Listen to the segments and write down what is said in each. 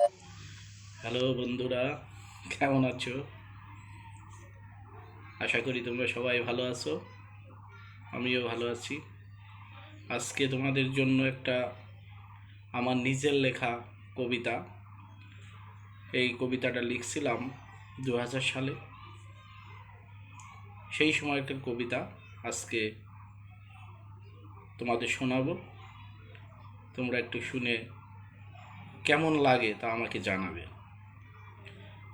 Hello বন্ধুরা, কেমন আছো? আশা করি তোমরা সবাই ভালো আছো। আমিও ভালো আছি। আজকে তোমাদের জন্য একটা আমার নিজের লেখা কবিতা। এই কবিতাটা লিখছিলাম 2000 সালে। সেই সময়কার কবিতা আজকে তোমাদের শোনাবো। তোমরা একটু শুনে কেমন লাগে তা আমাকে জানাবে।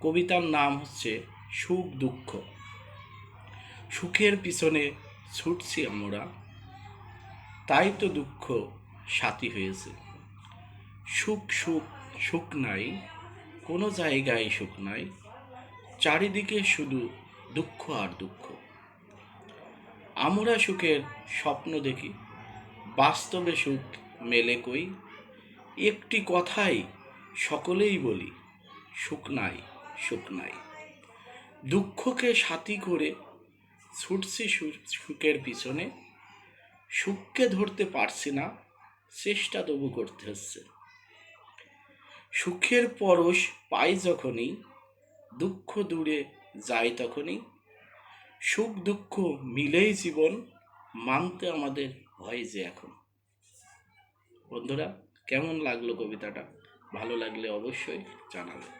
কবিতার নাম হচ্ছে সুখ দুঃখ। সুখের পিছনে ছুটছি আমরা, তাই তো দুঃখ সাথী হয়েছে। সুখ সুখ সুখ নাই, কোনো জায়গায় সুখ নাই, চারিদিকে শুধু দুঃখ আর দুঃখ। আমরা সুখের স্বপ্ন দেখি, বাস্তবে সুখ মেলে কই। একটি কথাই সকলেই বলি, সুখ নাই, সুখ নাই। দুঃখকে সাথী করে ছুটছি সুখের পিছনে, সুখকে ধরতে পারছি না, চেষ্টা তবু করতে হচ্ছে। সুখের পরশ পাই যখনই, দুঃখ দূরে যায় তখনই। সুখ দুঃখ মিলেই জীবন, মানতে আমাদের ভয় যে এখন। বন্ধুরা, কেমন লাগলো কবিতাটা? ভালো লাগলে অবশ্যই জানাবে।